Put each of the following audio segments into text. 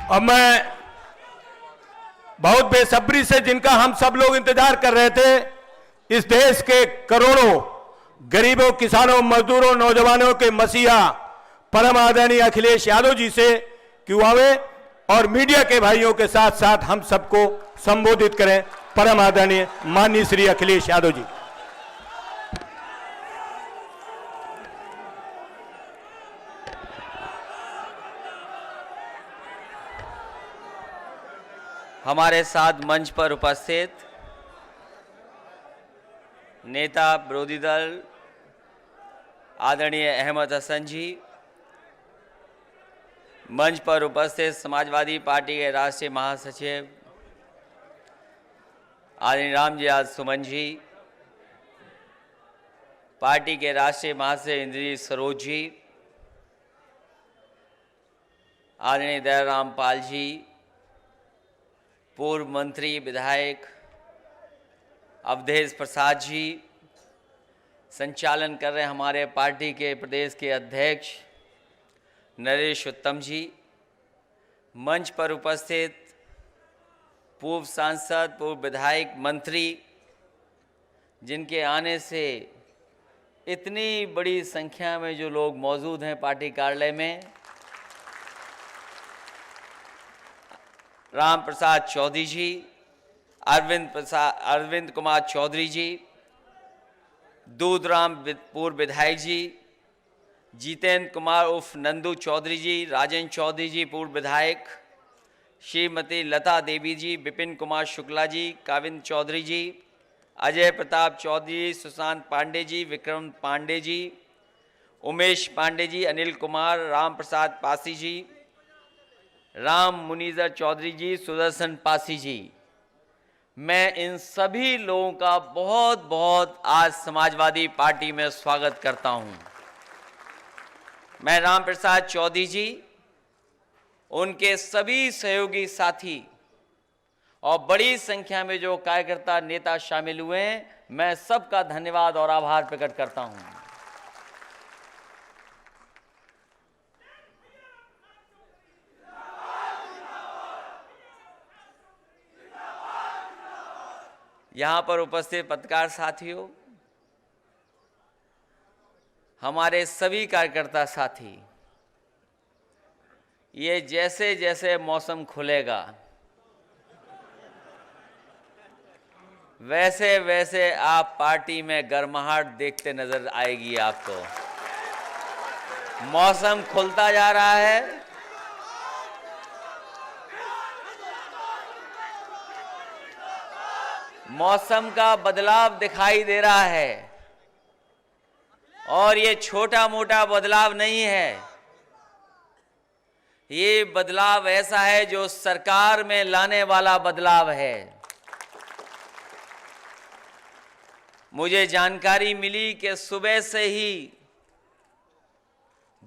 और मैं बहुत बेसब्री से, जिनका हम सब लोग इंतजार कर रहे थे, इस देश के करोड़ों गरीबों, किसानों, मजदूरों, नौजवानों के मसीहा परम आदरणीय अखिलेश यादव जी से कि वो आवे और मीडिया के भाइयों के साथ साथ हम सबको संबोधित करें। परम आदरणीय माननीय श्री अखिलेश यादव जी। हमारे साथ मंच पर उपस्थित नेता विरोधी दल आदरणीय अहमद हसन जी, मंच पर उपस्थित समाजवादी पार्टी के राष्ट्रीय महासचिव आदरणीय रामजी सुमन जी, पार्टी के राष्ट्रीय महासचिव इंद्रजीत सरोज जी, आदरणीय दयाराम पाल जी, पूर्व मंत्री विधायक अवधेश प्रसाद जी, संचालन कर रहे हमारे पार्टी के प्रदेश के अध्यक्ष नरेश उत्तम जी, मंच पर उपस्थित पूर्व सांसद, पूर्व विधायक, मंत्री, जिनके आने से इतनी बड़ी संख्या में जो लोग मौजूद हैं पार्टी कार्यालय में, राम प्रसाद चौधरी जी, अरविंद कुमार चौधरी जी, दूधराम पूर्व विधायक जी, जितेंद्र कुमार उर्फ नंदू चौधरी जी, राजेंद्र चौधरी जी पूर्व विधायक, श्रीमती लता देवी जी, विपिन कुमार शुक्ला जी, काविंद चौधरी जी, अजय प्रताप चौधरी, सुशांत पांडे जी, विक्रम पांडे जी, उमेश पांडे जी, अनिल कुमार, राम प्रसाद पासी जी, राम मुनीजर चौधरी जी, सुदर्शन पासी जी, मैं इन सभी लोगों का बहुत बहुत आज समाजवादी पार्टी में स्वागत करता हूं। मैं राम प्रसाद चौधरी जी, उनके सभी सहयोगी साथी और बड़ी संख्या में जो कार्यकर्ता नेता शामिल हुए हैं, मैं सबका धन्यवाद और आभार प्रकट करता हूं। यहाँ पर उपस्थित पत्रकार साथियों, हमारे सभी कार्यकर्ता साथी, ये जैसे जैसे मौसम खुलेगा वैसे वैसे आप पार्टी में गर्माहट देखते नजर आएगी आपको। मौसम खुलता जा रहा है, मौसम का बदलाव दिखाई दे रहा है और ये छोटा मोटा बदलाव नहीं है, ये बदलाव ऐसा है जो सरकार में लाने वाला बदलाव है। मुझे जानकारी मिली कि सुबह से ही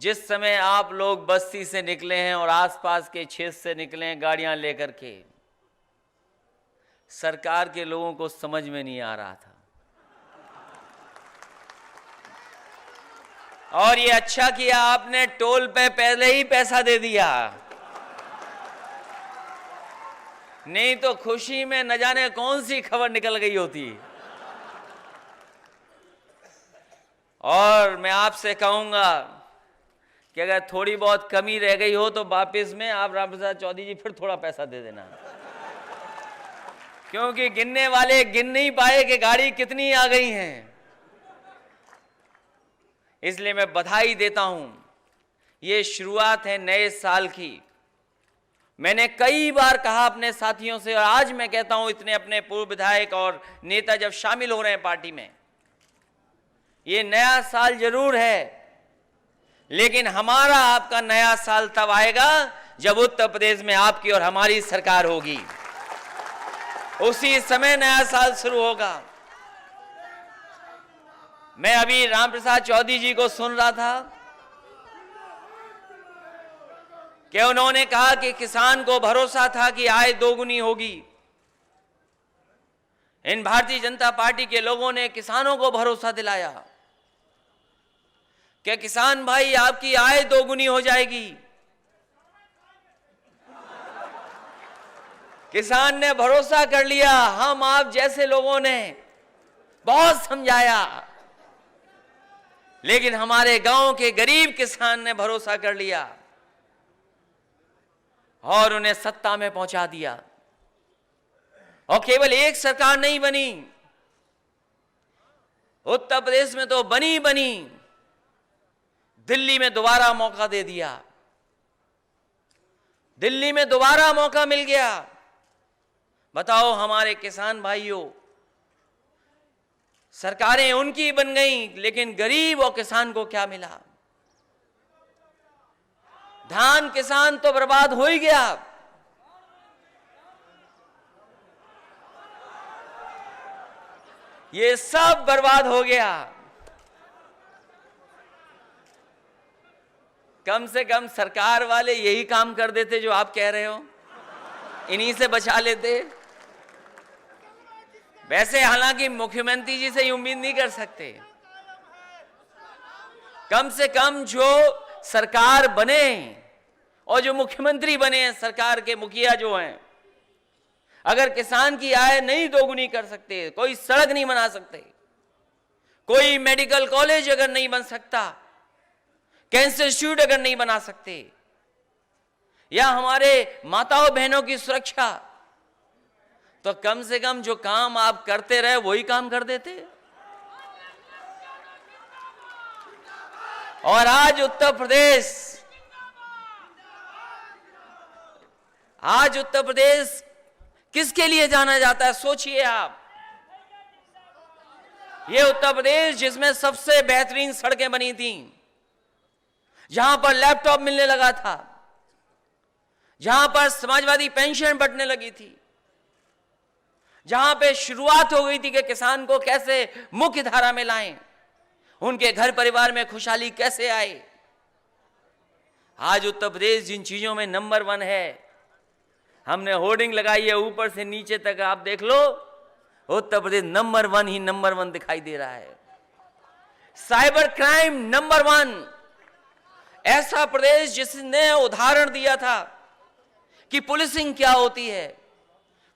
जिस समय आप लोग बस्ती से निकले हैं और आसपास के क्षेत्र से निकले हैं गाड़ियां लेकर के, सरकार के लोगों को समझ में नहीं आ रहा था। और ये अच्छा किया आपने टोल पे पहले ही पैसा दे दिया, नहीं तो खुशी में न जाने कौन सी खबर निकल गई होती। और मैं आपसे कहूंगा कि अगर थोड़ी बहुत कमी रह गई हो तो वापस में आप राम प्रसाद चौधरी जी फिर थोड़ा पैसा दे देना, क्योंकि गिनने वाले गिन नहीं पाए कि गाड़ी कितनी आ गई हैं। इसलिए मैं बधाई देता हूं, ये शुरुआत है नए साल की। मैंने कई बार कहा अपने साथियों से और आज मैं कहता हूं, इतने अपने पूर्व विधायक और नेता जब शामिल हो रहे हैं पार्टी में, ये नया साल जरूर है, लेकिन हमारा आपका नया साल तब आएगा जब उत्तर प्रदेश में आपकी और हमारी सरकार होगी, उसी समय नया साल शुरू होगा। मैं अभी राम प्रसाद चौधरी जी को सुन रहा था कि उन्होंने कहा कि किसान को भरोसा था कि आय दोगुनी होगी। इन भारतीय जनता पार्टी के लोगों ने किसानों को भरोसा दिलाया कि किसान भाई आपकी आय दोगुनी हो जाएगी। किसान ने भरोसा कर लिया। हम आप जैसे लोगों ने बहुत समझाया, लेकिन हमारे गांव के गरीब किसान ने भरोसा कर लिया और उन्हें सत्ता में पहुंचा दिया। और केवल एक सरकार नहीं बनी, उत्तर प्रदेश में तो बनी, दिल्ली में दोबारा मौका दे दिया। दिल्ली में दोबारा मौका मिल गया। बताओ हमारे किसान भाइयों, सरकारें उनकी बन गई, लेकिन गरीब और किसान को क्या मिला? धान किसान तो बर्बाद हो ही गया। ये सब बर्बाद हो गया। कम से कम सरकार वाले यही काम कर देते जो आप कह रहे हो, इन्हीं से बचा लेते। वैसे हालांकि मुख्यमंत्री जी से उम्मीद नहीं कर सकते, कम से कम जो सरकार बने और जो मुख्यमंत्री बने हैं, सरकार के मुखिया जो हैं, अगर किसान की आय नहीं दोगुनी कर सकते, कोई सड़क नहीं बना सकते, कोई मेडिकल कॉलेज अगर नहीं बन सकता, कैंसर इंस्टीट्यूट अगर नहीं बना सकते, या हमारे माताओं बहनों की सुरक्षा, तो कम से कम जो काम आप करते रहे वही काम कर देते। और आज उत्तर प्रदेश किसके लिए जाना जाता है? सोचिए आप। ये उत्तर प्रदेश जिसमें सबसे बेहतरीन सड़कें बनी थी, जहां पर लैपटॉप मिलने लगा था, जहां पर समाजवादी पेंशन बंटने लगी थी, जहां पे शुरुआत हो गई थी कि किसान को कैसे मुख्य धारा में लाएं, उनके घर परिवार में खुशहाली कैसे आए। आज उत्तर प्रदेश जिन चीजों में नंबर 1 है, हमने होर्डिंग लगाई है ऊपर से नीचे तक, आप देख लो, उत्तर प्रदेश नंबर 1 ही नंबर 1 दिखाई दे रहा है। साइबर क्राइम नंबर 1, ऐसा प्रदेश जिसने उदाहरण दिया था कि पुलिसिंग क्या होती है,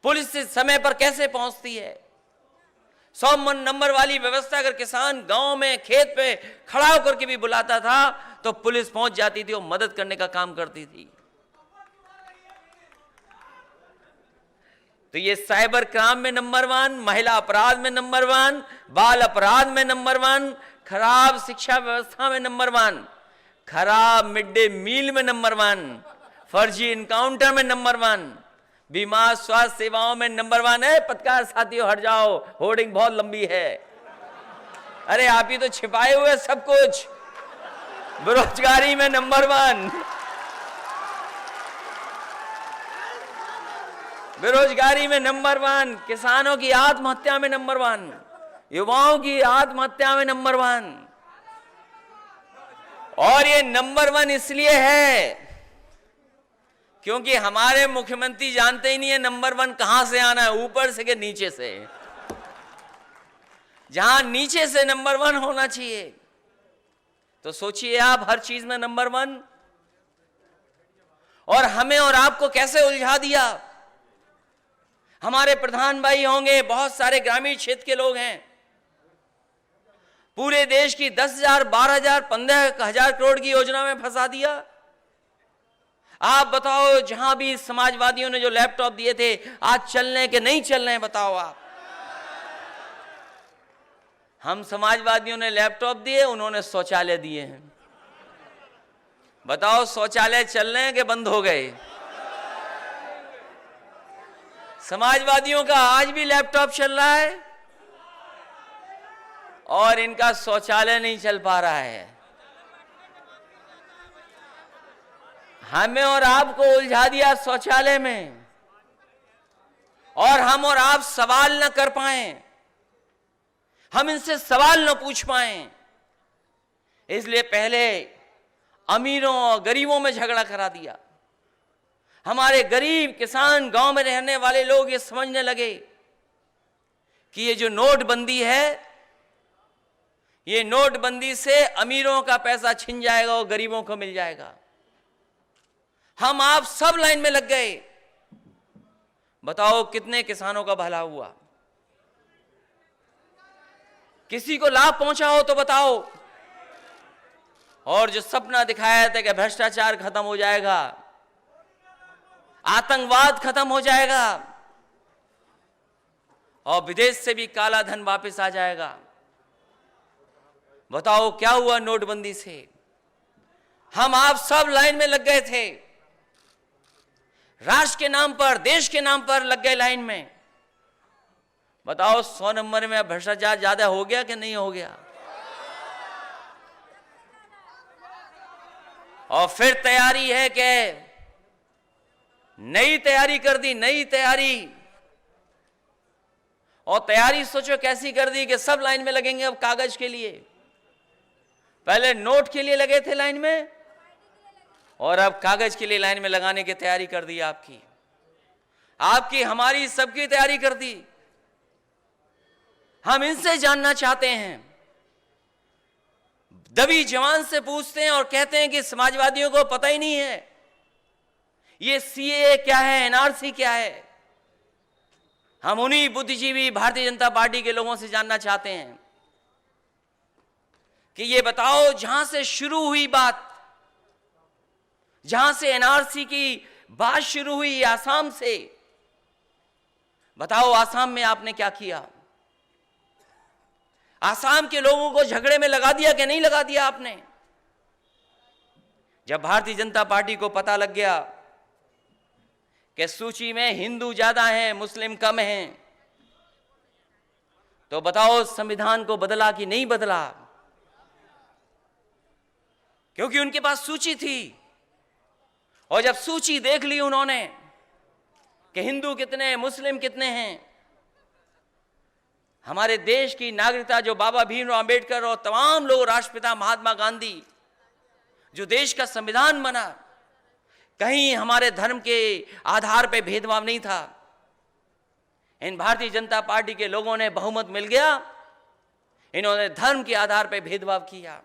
पुलिस समय पर कैसे पहुंचती है। 100 नंबर वाली व्यवस्था अगर किसान गांव में खेत पे खड़ा होकर के भी बुलाता था तो पुलिस पहुंच जाती थी और मदद करने का काम करती थी। तो ये साइबर क्राइम में नंबर 1, महिला अपराध में नंबर 1, बाल अपराध में नंबर 1, खराब शिक्षा व्यवस्था में नंबर 1, खराब मिड डे मील में नंबर 1, फर्जी इनकाउंटर में नंबर 1, बीमा स्वास्थ्य सेवाओं में नंबर 1 है। पत्रकार साथियों हट जाओ, होर्डिंग बहुत लंबी है। अरे आप ही तो छिपाए हुए सब कुछ। बेरोजगारी में नंबर 1, बेरोजगारी में नंबर 1, किसानों की आत्महत्या में नंबर 1, युवाओं की आत्महत्या में नंबर 1। और ये नंबर 1 इसलिए है क्योंकि हमारे मुख्यमंत्री जानते ही नहीं है नंबर 1 कहां से आना है, ऊपर से कि नीचे से। जहां नीचे से नंबर 1 होना चाहिए, तो सोचिए आप, हर चीज में नंबर 1। और हमें और आपको कैसे उलझा दिया। हमारे प्रधान भाई होंगे, बहुत सारे ग्रामीण क्षेत्र के लोग हैं, पूरे देश की 10,000, 12,000, 15,000 करोड़ की योजना में फंसा दिया। आप बताओ, जहां भी समाजवादियों ने जो लैपटॉप दिए थे, आज चल रहे कि नहीं चल रहे हैं? बताओ आप। हम समाजवादियों ने लैपटॉप दिए, उन्होंने शौचालय दिए हैं। बताओ शौचालय चल रहे हैं कि बंद हो गए? समाजवादियों का आज भी लैपटॉप चल रहा है और इनका शौचालय नहीं चल पा रहा है। हमें और आपको उलझा दिया शौचालय में, और हम और आप सवाल न कर पाए, हम इनसे सवाल न पूछ पाए, इसलिए पहले अमीरों और गरीबों में झगड़ा करा दिया। हमारे गरीब किसान, गांव में रहने वाले लोग ये समझने लगे कि ये जो नोटबंदी है, ये नोटबंदी से अमीरों का पैसा छिन जाएगा और गरीबों को मिल जाएगा। हम आप सब लाइन में लग गए। बताओ कितने किसानों का भला हुआ? किसी को लाभ पहुंचा हो तो बताओ। और जो सपना दिखाया था कि भ्रष्टाचार खत्म हो जाएगा, आतंकवाद खत्म हो जाएगा और विदेश से भी काला धन वापस आ जाएगा, बताओ क्या हुआ नोटबंदी से? हम आप सब लाइन में लग गए थे, राष्ट्र के नाम पर, देश के नाम पर लग गए लाइन में। बताओ 100 नंबर में भ्रष्टाचार ज्यादा हो गया कि नहीं हो गया? और फिर तैयारी है कि नई तैयारी कर दी, नई तैयारी। और तैयारी सोचो कैसी कर दी कि सब लाइन में लगेंगे अब कागज के लिए। पहले नोट के लिए लगे थे लाइन में और अब कागज के लिए लाइन में लगाने की तैयारी कर दी। आपकी हमारी सबकी तैयारी कर दी। हम इनसे जानना चाहते हैं, दबी जवान से पूछते हैं और कहते हैं कि समाजवादियों को पता ही नहीं है ये सीएए क्या है, एनआरसी क्या है। हम उन्हीं बुद्धिजीवी भारतीय जनता पार्टी के लोगों से जानना चाहते हैं कि ये बताओ, जहां से शुरू हुई बात, जहां से एनआरसी की बात शुरू हुई आसाम से, बताओ आसाम में आपने क्या किया? आसाम के लोगों को झगड़े में लगा दिया कि नहीं लगा दिया आपने? जब भारतीय जनता पार्टी को पता लग गया कि सूची में हिंदू ज्यादा हैं, मुस्लिम कम हैं, तो बताओ संविधान को बदला कि नहीं बदला? क्योंकि उनके पास सूची थी और जब सूची देख ली उन्होंने कि हिंदू कितने, मुस्लिम कितने हैं, हमारे देश की नागरिकता जो बाबा भीमराव अंबेडकर और तमाम लोग, राष्ट्रपिता महात्मा गांधी, जो देश का संविधान बना, कहीं हमारे धर्म के आधार पे भेदभाव नहीं था। इन भारतीय जनता पार्टी के लोगों ने बहुमत मिल गया, इन्होंने धर्म के आधार पे भेदभाव किया।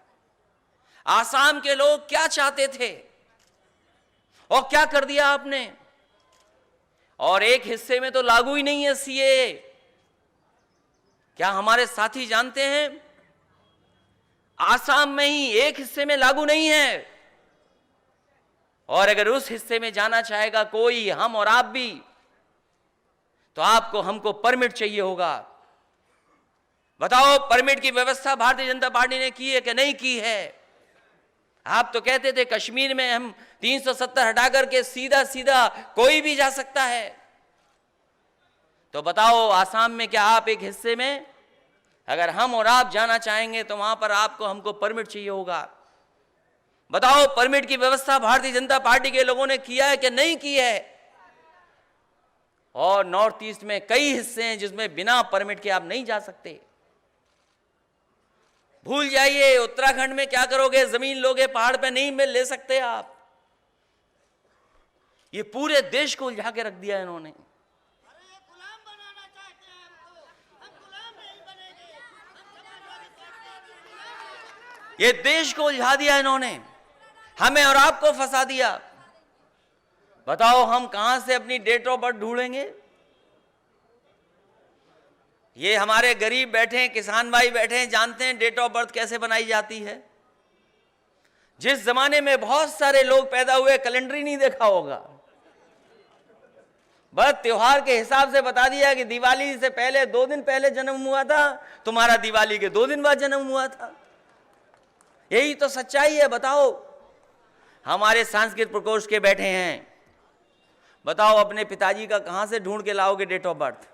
आसाम के लोग क्या चाहते थे और क्या कर दिया आपने? और एक हिस्से में तो लागू ही नहीं है सीएए। क्या हमारे साथी जानते हैं? आसाम में ही एक हिस्से में लागू नहीं है, और अगर उस हिस्से में जाना चाहेगा कोई, हम और आप भी, तो आपको हमको परमिट चाहिए होगा। बताओ परमिट की व्यवस्था भारतीय जनता पार्टी ने की है कि नहीं की है? आप तो कहते थे कश्मीर में हम 370 हटा करके सीधा सीधा कोई भी जा सकता है। तो बताओ आसाम में क्या आप एक हिस्से में, अगर हम और आप जाना चाहेंगे तो वहां पर आपको हमको परमिट चाहिए होगा। बताओ परमिट की व्यवस्था भारतीय जनता पार्टी के लोगों ने किया है कि नहीं की है? और नॉर्थ ईस्ट में कई हिस्से हैं जिसमें बिना परमिट के आप नहीं जा सकते। भूल जाइए, उत्तराखंड में क्या करोगे? जमीन लोगे, पहाड़ पे नहीं मिल ले सकते आप। ये पूरे देश को उलझा के रख दिया इन्होंने। ये देश को उलझा दिया इन्होंने, हमें और आपको फंसा दिया। बताओ हम कहां से अपनी डेट ऑफ बर्थ ढूंढेंगे? ये हमारे गरीब बैठे हैं, किसान भाई बैठे हैं, जानते हैं डेट ऑफ बर्थ कैसे बनाई जाती है। जिस जमाने में बहुत सारे लोग पैदा हुए, कैलेंडर ही नहीं देखा होगा, बस त्योहार के हिसाब से बता दिया कि दिवाली से पहले 2 दिन पहले जन्म हुआ था, तुम्हारा दिवाली के 2 दिन बाद जन्म हुआ था। यही तो सच्चाई है। बताओ हमारे सांस्कृतिक प्रकोष्ठ के बैठे हैं, बताओ अपने पिताजी का कहां से ढूंढ के लाओगे डेट ऑफ बर्थ?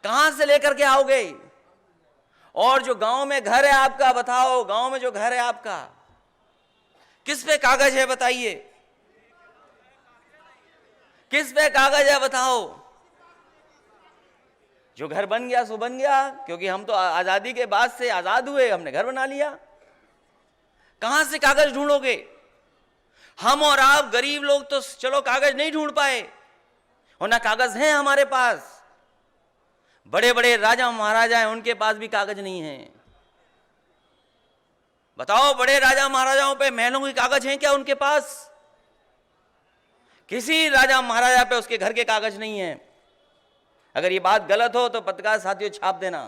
कहां से लेकर के आओगे? और जो गांव में घर है आपका, बताओ गांव में जो घर है आपका किस पे कागज है? बताइए किस पे कागज है? बताओ। जो घर बन गया सो बन गया, क्योंकि हम तो आजादी के बाद से आजाद हुए, हमने घर बना लिया। कहां से कागज ढूंढोगे? हम और आप गरीब लोग तो चलो कागज नहीं ढूंढ पाए, और ना कागज हैं हमारे पास। बड़े बड़े राजा महाराजा हैं, उनके पास भी कागज नहीं है। बताओ बड़े राजा महाराजाओं पे महलों के कागज हैं क्या उनके पास? किसी राजा महाराजा पे उसके घर के कागज नहीं है। अगर ये बात गलत हो तो पत्रकार साथियों छाप देना।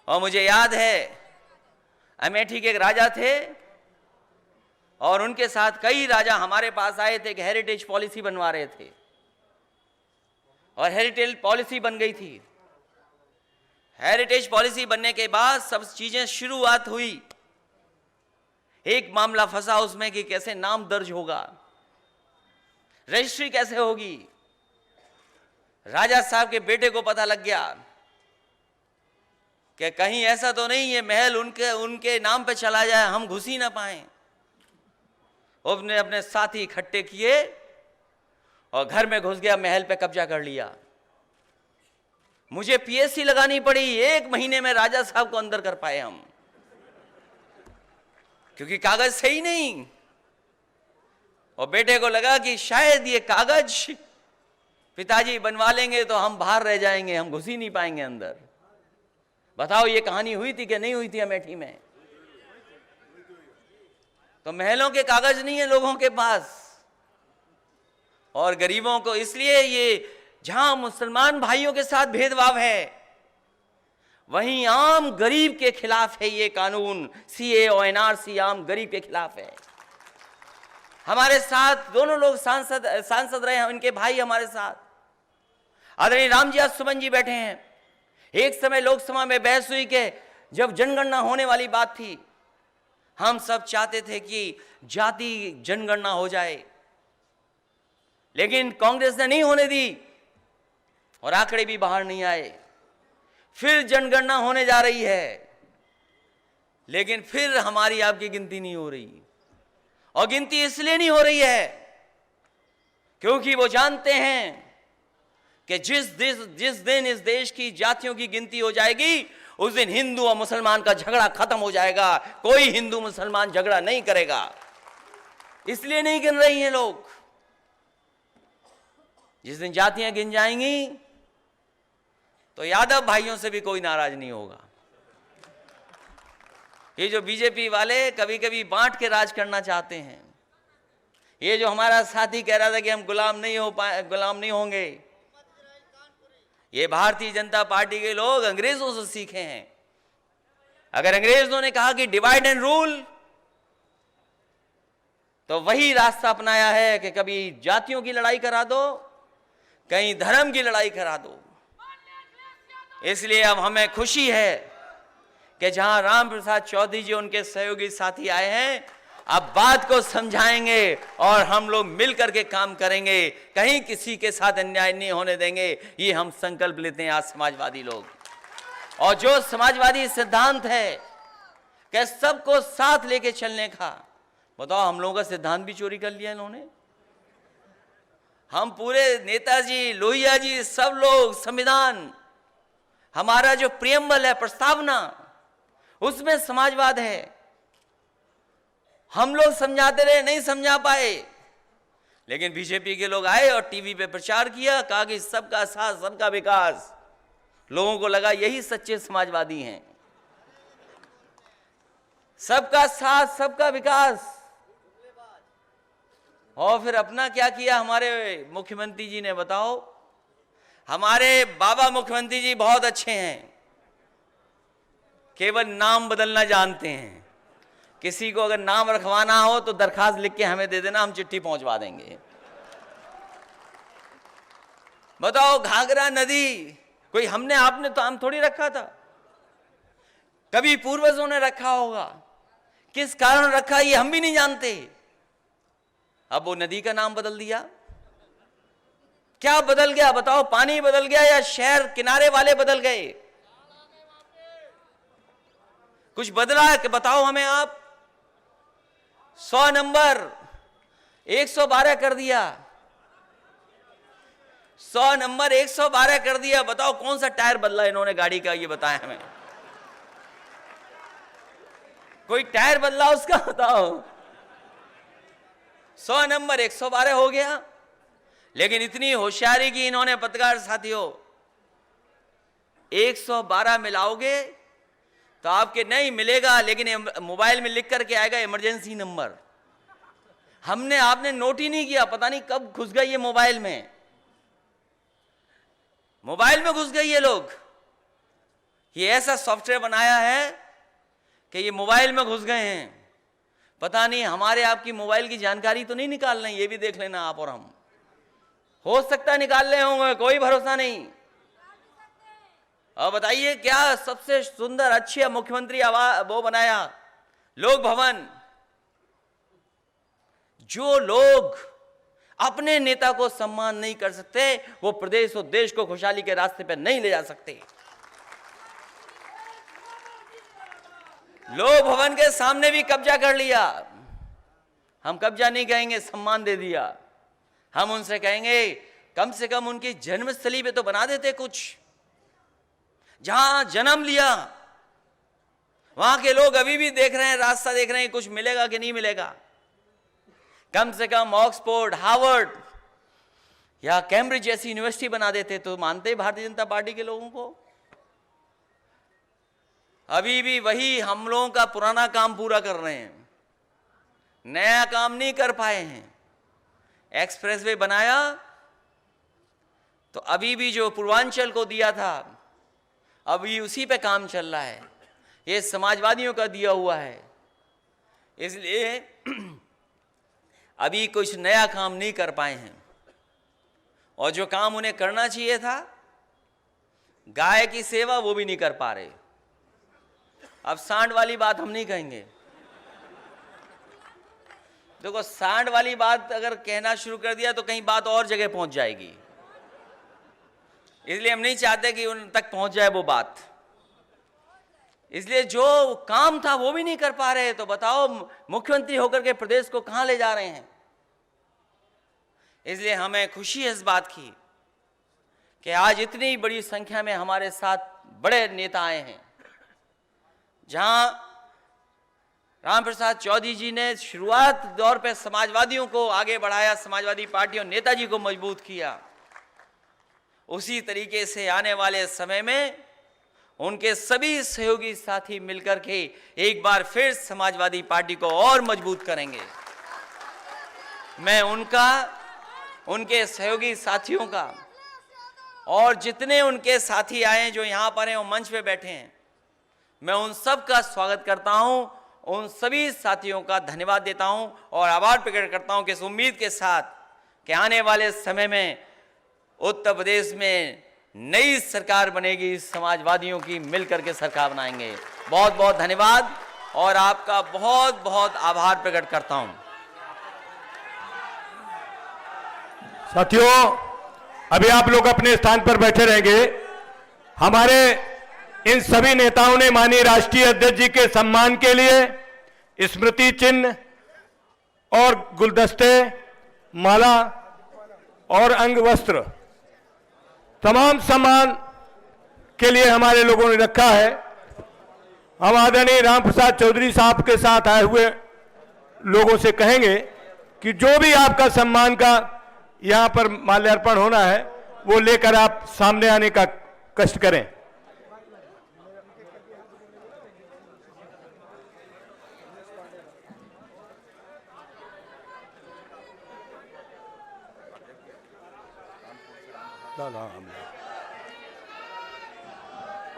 और मुझे याद है अमेठी के एक राजा थे और उनके साथ कई राजा हमारे पास आए थे कि हेरिटेज पॉलिसी बनवा रहे थे, और हेरिटेज पॉलिसी बन गई थी। हेरिटेज पॉलिसी बनने के बाद सब चीजें शुरुआत हुई। एक मामला फंसा उसमें कि कैसे नाम दर्ज होगा, रजिस्ट्री कैसे होगी। राजा साहब के बेटे को पता लग गया कि कहीं ऐसा तो नहीं ये महल उनके नाम पे चला जाए, हम घुस ही ना पाए। उसने अपने साथी इकट्ठे किए और घर में घुस गया, महल पे कब्जा कर लिया। मुझे पीएससी लगानी पड़ी, 1 महीने में राजा साहब को अंदर कर पाए हम, क्योंकि कागज सही नहीं। और बेटे को लगा कि शायद ये कागज पिताजी बनवा लेंगे तो हम बाहर रह जाएंगे, हम घुस ही नहीं पाएंगे अंदर। बताओ ये कहानी हुई थी कि नहीं हुई थी अमेठी में? तो महलों के कागज नहीं है लोगों के पास, और गरीबों को, इसलिए ये जहां मुसलमान भाइयों के साथ भेदभाव है वहीं आम गरीब के खिलाफ है ये कानून। सीए और एनआरसी आम गरीब के खिलाफ है। हमारे साथ दोनों लोग सांसद रहे हैं, उनके भाई हमारे साथ आदरणीय रामजी सुमन जी बैठे हैं। एक समय लोकसभा में बहस हुई कि जब जनगणना होने वाली बात थी, हम सब चाहते थे कि जाति जनगणना हो जाए, लेकिन कांग्रेस ने नहीं होने दी और आंकड़े भी बाहर नहीं आए। फिर जनगणना होने जा रही है, लेकिन फिर हमारी आपकी गिनती नहीं हो रही। और गिनती इसलिए नहीं हो रही है क्योंकि वो जानते हैं कि जिस दिन इस देश की जातियों की गिनती हो जाएगी उस दिन हिंदू और मुसलमान का झगड़ा खत्म हो जाएगा। कोई हिंदू मुसलमान झगड़ा नहीं करेगा, इसलिए नहीं गिन रही हैं लोग। जिस दिन जातियां गिन जाएंगी तो यादव भाइयों से भी कोई नाराज नहीं होगा। ये जो बीजेपी वाले कभी कभी बांट के राज करना चाहते हैं, ये जो हमारा साथी कह रहा था कि हम गुलाम नहीं होंगे, ये भारतीय जनता पार्टी के लोग अंग्रेजों से सीखे हैं। अगर अंग्रेजों ने कहा कि डिवाइड एंड रूल, तो वही रास्ता अपनाया है कि कभी जातियों की लड़ाई करा दो, कहीं धर्म की लड़ाई करा दो। इसलिए अब हमें खुशी है कि जहां राम प्रसाद चौधरी जी उनके सहयोगी साथी आए हैं, अब बात को समझाएंगे और हम लोग मिल करके काम करेंगे, कहीं किसी के साथ अन्याय नहीं होने देंगे। ये हम संकल्प लेते हैं आज समाजवादी लोग। और जो समाजवादी सिद्धांत है कि सबको साथ लेके चलने का, बताओ हम लोगों का सिद्धांत भी चोरी कर लिया इन्होंने। हम पूरे नेताजी, लोहिया जी, सब लोग संविधान, हमारा जो प्रियम्बल है, प्रस्तावना, उसमें समाजवाद है। हम लोग समझाते रहे, नहीं समझा पाए, लेकिन बीजेपी के लोग आए और टीवी पे प्रचार किया, कहा कि सबका साथ सबका विकास। लोगों को लगा यही सच्चे समाजवादी हैं, सबका साथ सबका विकास। और फिर अपना क्या किया हमारे मुख्यमंत्री जी ने, बताओ। हमारे बाबा मुख्यमंत्री जी बहुत अच्छे हैं, केवल नाम बदलना जानते हैं। किसी को अगर नाम रखवाना हो तो दरखास्त लिख के हमें दे देना, हम चिट्ठी पहुंचवा देंगे। बताओ, घाघरा नदी कोई हमने आपने तो हम थोड़ी रखा था, कभी पूर्वजों ने रखा होगा। किस कारण रखा ये हम भी नहीं जानते। अब वो नदी का नाम बदल दिया। क्या बदल गया बताओ? पानी बदल गया या शहर किनारे वाले बदल गए? कुछ बदला है कि बताओ हमें आप। 100 नंबर 112 कर दिया, 100 नंबर 112 कर दिया। बताओ कौन सा टायर बदला इन्होंने गाड़ी का, ये बताएं हमें। कोई टायर बदला उसका, बताओ। 100 नंबर 112 हो गया। लेकिन इतनी होशियारी की इन्होंने पत्रकार साथियों, 112 मिलाओगे तो आपके नहीं मिलेगा, लेकिन मोबाइल में लिख करके आएगा इमरजेंसी नंबर। हमने आपने नोट ही नहीं किया, पता नहीं कब घुस गए ये मोबाइल में घुस गए ये लोग। ये ऐसा सॉफ्टवेयर बनाया है कि ये मोबाइल में घुस गए हैं। पता नहीं हमारे आपकी मोबाइल की जानकारी तो नहीं निकाल रहे हैं, ये भी देख लेना आप और हम। हो सकता है निकाल रहे होंगे, कोई भरोसा नहीं। और बताइए क्या सबसे सुंदर अच्छी मुख्यमंत्री आवास वो बनाया, लोक भवन। जो लोग अपने नेता को सम्मान नहीं कर सकते, वो प्रदेश और देश को खुशहाली के रास्ते पर नहीं ले जा सकते। लोक भवन के सामने भी कब्जा कर लिया। हम कब्जा नहीं कहेंगे, सम्मान दे दिया। हम उनसे कहेंगे कम से कम उनकी जन्मस्थली पे तो बना देते कुछ, जहां जन्म लिया। वहां के लोग अभी भी देख रहे हैं, रास्ता देख रहे हैं, कुछ मिलेगा कि नहीं मिलेगा। कम से कम ऑक्सफोर्ड, हार्वर्ड या कैम्ब्रिज जैसी यूनिवर्सिटी बना देते तो मानते भारतीय जनता पार्टी के लोगों को। अभी भी वही हम लोगों का पुराना काम पूरा कर रहे हैं, नया काम नहीं कर पाए हैं। एक्सप्रेसवे बनाया तो अभी भी जो पूर्वांचल को दिया था, अभी उसी पे काम चल रहा है। ये समाजवादियों का दिया हुआ है, इसलिए अभी कुछ नया काम नहीं कर पाए हैं। और जो काम उन्हें करना चाहिए था, गाय की सेवा, वो भी नहीं कर पा रहे। अब सांड वाली बात हम नहीं कहेंगे। देखो, सांड वाली बात अगर कहना शुरू कर दिया तो कहीं बात और जगह पहुंच जाएगी, इसलिए हम नहीं चाहते कि उन तक पहुंच जाए वो बात। इसलिए जो काम था वो भी नहीं कर पा रहे, तो बताओ मुख्यमंत्री होकर के प्रदेश को कहां ले जा रहे हैं। इसलिए हमें खुशी है इस बात की कि आज इतनी बड़ी संख्या में हमारे साथ बड़े नेता आए हैं। जहां राम प्रसाद चौधरी जी ने शुरुआत दौर पे समाजवादियों को आगे बढ़ाया, समाजवादी पार्टी और नेताजी को मजबूत किया, उसी तरीके से आने वाले समय में उनके सभी सहयोगी साथी मिलकर के एक बार फिर समाजवादी पार्टी को और मजबूत करेंगे। मैं उनका, उनके सहयोगी साथियों का और जितने उनके साथी आए जो यहाँ पर हैं और मंच पे बैठे हैं, मैं उन सब का स्वागत करता हूं, उन सभी साथियों का धन्यवाद देता हूं और आभार प्रकट करता हूं कि इस उम्मीद के साथ कि आने वाले समय में उत्तर प्रदेश में नई सरकार बनेगी, समाजवादियों की मिलकर के सरकार बनाएंगे। बहुत बहुत धन्यवाद और आपका बहुत बहुत आभार प्रकट करता हूं। साथियों, अभी आप लोग अपने स्थान पर बैठे रहेंगे। हमारे इन सभी नेताओं ने माननीय राष्ट्रीय अध्यक्ष जी के सम्मान के लिए स्मृति चिन्ह और गुलदस्ते, माला और अंग वस्त्र, तमाम सम्मान के लिए हमारे लोगों ने रखा है। हम आदरणीय राम प्रसाद चौधरी साहब के साथ आए हुए लोगों से कहेंगे कि जो भी आपका सम्मान का यहां पर माल्यार्पण होना है, वो लेकर आप सामने आने का कष्ट करें।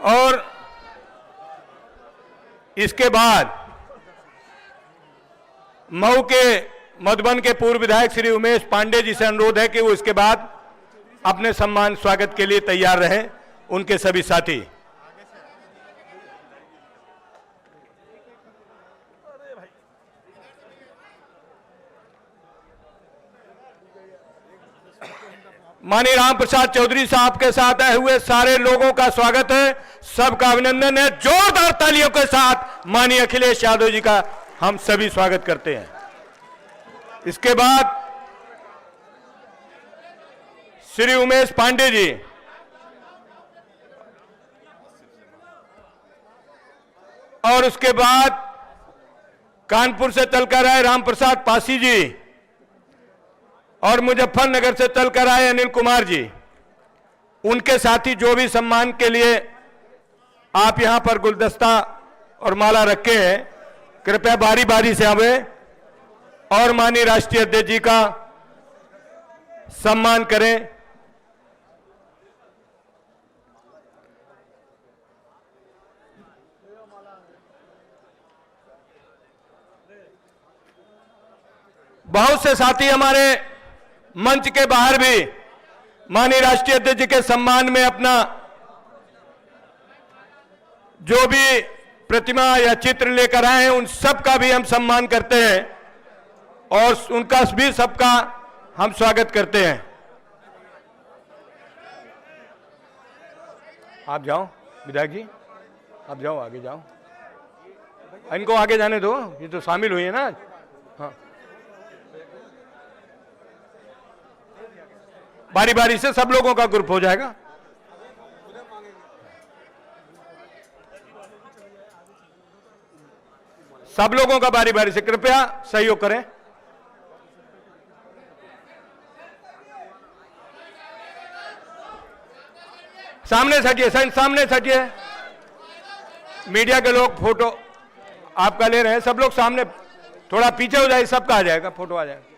और इसके बाद मऊ के मधुबन के पूर्व विधायक श्री उमेश पांडे जी से अनुरोध है कि वो इसके बाद अपने सम्मान स्वागत के लिए तैयार रहें, उनके सभी साथी। माननीय राम प्रसाद चौधरी साहब के साथ आए हुए सारे लोगों का स्वागत है, सबका अभिनंदन है। जोरदार तालियों के साथ माननीय अखिलेश यादव जी का हम सभी स्वागत करते हैं। इसके बाद श्री उमेश पांडे जी, और उसके बाद कानपुर से चलकर आए राम प्रसाद पासी जी और मुजफ्फरनगर से चलकर आए अनिल कुमार जी। उनके साथी जो भी सम्मान के लिए आप यहां पर गुलदस्ता और माला रखे हैं, कृपया बारी बारी से आवे। और माननीय राष्ट्रीय अध्यक्ष जी का सम्मान करें। बहुत से साथी हमारे मंच के बाहर भी माननीय राष्ट्रीय अध्यक्ष जी के सम्मान में अपना जो भी प्रतिमा या चित्र लेकर आए हैं उन सब का भी हम सम्मान करते हैं और उनका भी सबका हम स्वागत करते हैं। आप जाओ विधायक जी, आप जाओ, आगे जाओ, इनको आगे जाने दो, ये तो शामिल हुई है ना। हाँ, बारी बारी से सब लोगों का ग्रुप हो जाएगा। सब लोगों का बारी बारी से कृपया सहयोग करें। सामने सटिए, सामने सटिए। मीडिया के लोग फोटो आपका ले रहे हैं, सब लोग सामने, थोड़ा पीछे हो जाए, सबका आ जाएगा, फोटो आ जाएगा।